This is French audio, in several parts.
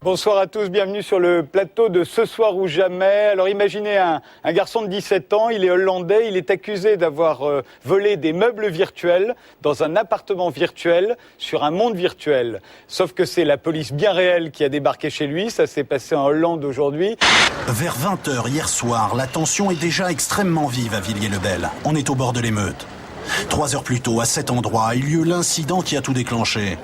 Bonsoir à tous, bienvenue sur le plateau de Ce soir ou jamais. Alors imaginez un garçon de 17 ans, il est hollandais, il est accusé d'avoir volé des meubles virtuels dans un appartement virtuel sur un monde virtuel. Sauf que c'est la police bien réelle qui a débarqué chez lui, ça s'est passé en Hollande aujourd'hui. Vers 20h hier soir, la tension est déjà extrêmement vive à Villiers-le-Bel. On est au bord de l'émeute. 3 heures plus tôt, à cet endroit, a eu lieu l'incident qui a tout déclenché.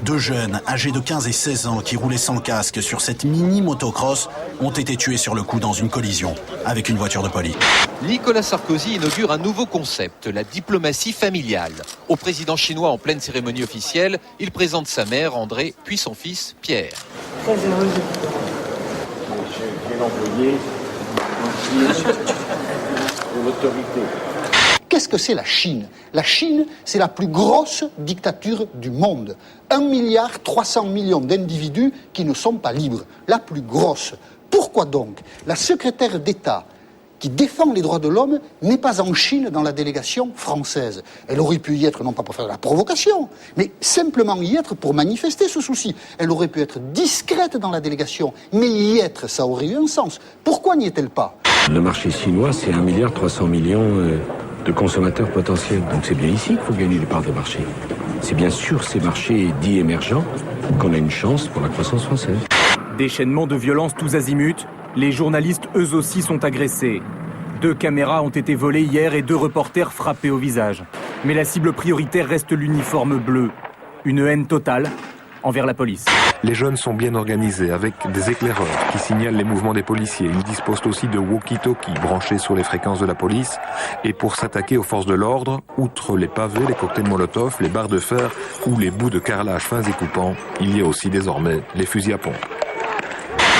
2 jeunes, âgés de 15 et 16 ans, qui roulaient sans casque sur cette mini motocross, ont été tués sur le coup dans une collision avec une voiture de police. Nicolas Sarkozy inaugure un nouveau concept, la diplomatie familiale. Au président chinois en pleine cérémonie officielle, il présente sa mère, André, puis son fils, Pierre. Très heureuse de vous voir. Je vais l'envoyer de l'autorité. Qu'est-ce que c'est la Chine ? La Chine, c'est la plus grosse dictature du monde. 1,3 milliard d'individus qui ne sont pas libres. La plus grosse. Pourquoi donc la secrétaire d'État qui défend les droits de l'homme n'est pas en Chine dans la délégation française? Elle aurait pu y être, non pas pour faire de la provocation, mais simplement y être pour manifester ce souci. Elle aurait pu être discrète dans la délégation, mais y être, ça aurait eu un sens. Pourquoi n'y est-elle pas ? Le marché chinois, c'est 1,3 milliard de consommateurs potentiels. Donc c'est bien ici qu'il faut gagner les parts de marché. C'est bien sur ces marchés dits émergents qu'on a une chance pour la croissance française. Déchaînement de violence tous azimuts, les journalistes eux aussi sont agressés. 2 caméras ont été volées hier et 2 reporters frappés au visage. Mais la cible prioritaire reste l'uniforme bleu. Une haine totale envers la police. Les jeunes sont bien organisés avec des éclaireurs qui signalent les mouvements des policiers. Ils disposent aussi de walkie-talkies branchés sur les fréquences de la police. Et pour s'attaquer aux forces de l'ordre, outre les pavés, les cocktails Molotov, les barres de fer ou les bouts de carrelage fins et coupants, il y a aussi désormais les fusils à pompe.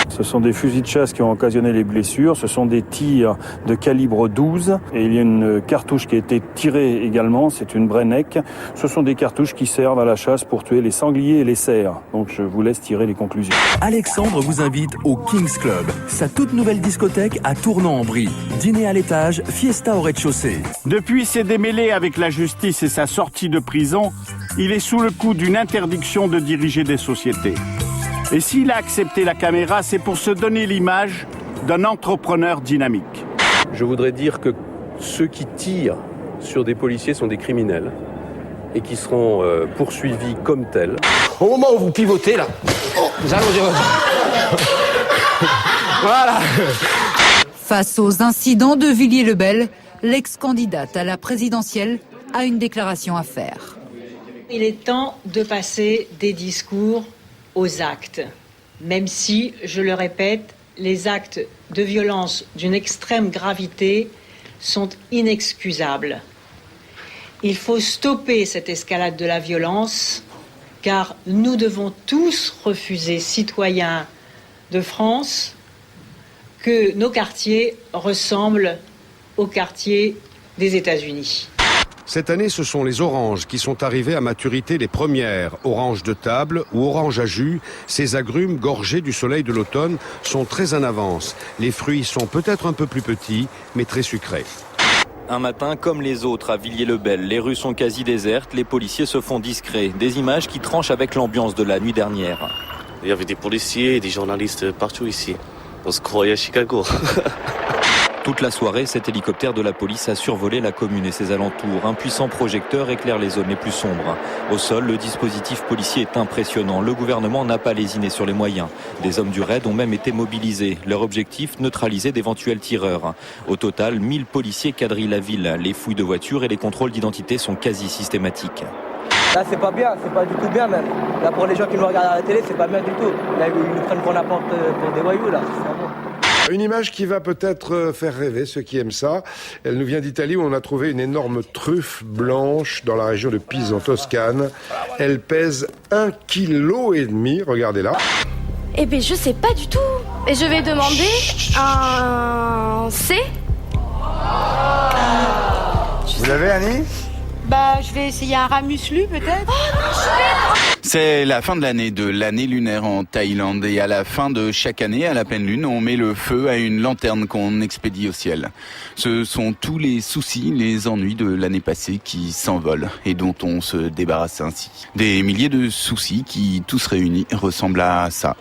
Ce sont des fusils de chasse qui ont occasionné les blessures, ce sont des tirs de calibre 12 et il y a une cartouche qui a été tirée également, c'est une Brenneck. Ce sont des cartouches qui servent à la chasse pour tuer les sangliers et les cerfs. Donc je vous laisse tirer les conclusions. Alexandre vous invite au King's Club, sa toute nouvelle discothèque à Tournan-en-Brie. Dîner à l'étage, fiesta au rez-de-chaussée. Depuis ses démêlés avec la justice et sa sortie de prison, il est sous le coup d'une interdiction de diriger des sociétés. Et s'il a accepté la caméra, c'est pour se donner l'image d'un entrepreneur dynamique. Je voudrais dire que ceux qui tirent sur des policiers sont des criminels et qui seront poursuivis comme tels. Au moment où vous pivotez, là, vous allongez votre... Voilà. Face aux incidents de Villiers-le-Bel, l'ex-candidate à la présidentielle a une déclaration à faire. Il est temps de passer des discours aux actes, même si, je le répète, les actes de violence d'une extrême gravité sont inexcusables. Il faut stopper cette escalade de la violence, car nous devons tous refuser, citoyens de France, que nos quartiers ressemblent aux quartiers des États-Unis. Cette année, ce sont les oranges qui sont arrivées à maturité les premières. Oranges de table ou oranges à jus, ces agrumes gorgés du soleil de l'automne sont très en avance. Les fruits sont peut-être un peu plus petits, mais très sucrés. Un matin comme les autres à Villiers-le-Bel, les rues sont quasi désertes, les policiers se font discrets. Des images qui tranchent avec l'ambiance de la nuit dernière. Il y avait des policiers et des journalistes partout ici. On se croyait à Chicago. Toute la soirée, cet hélicoptère de la police a survolé la commune et ses alentours. Un puissant projecteur éclaire les zones les plus sombres. Au sol, le dispositif policier est impressionnant. Le gouvernement n'a pas lésiné sur les moyens. Des hommes du raid ont même été mobilisés. Leur objectif, neutraliser d'éventuels tireurs. Au total, 1000 policiers quadrillent la ville. Les fouilles de voitures et les contrôles d'identité sont quasi systématiques. Là, c'est pas bien, c'est pas du tout bien même. Là, pour les gens qui nous regardent à la télé, c'est pas bien du tout. Là, ils nous prennent pour n'importe pour des voyous, là. C'est pas bon. Une image qui va peut-être faire rêver ceux qui aiment ça. Elle nous vient d'Italie où on a trouvé une énorme truffe blanche dans la région de Pise en Toscane. Elle pèse 1,5 kg. Regardez-la. Eh bien, je sais pas du tout. Et je vais demander un C. Vous l'avez, Annie ? Bah, je vais essayer un ramuslu peut-être. Oh non, C'est la fin de l'année lunaire en Thaïlande. Et à la fin de chaque année, à la pleine lune, on met le feu à une lanterne qu'on expédie au ciel. Ce sont tous les soucis, les ennuis de l'année passée qui s'envolent et dont on se débarrasse ainsi. Des milliers de soucis qui, tous réunis, ressemblent à ça.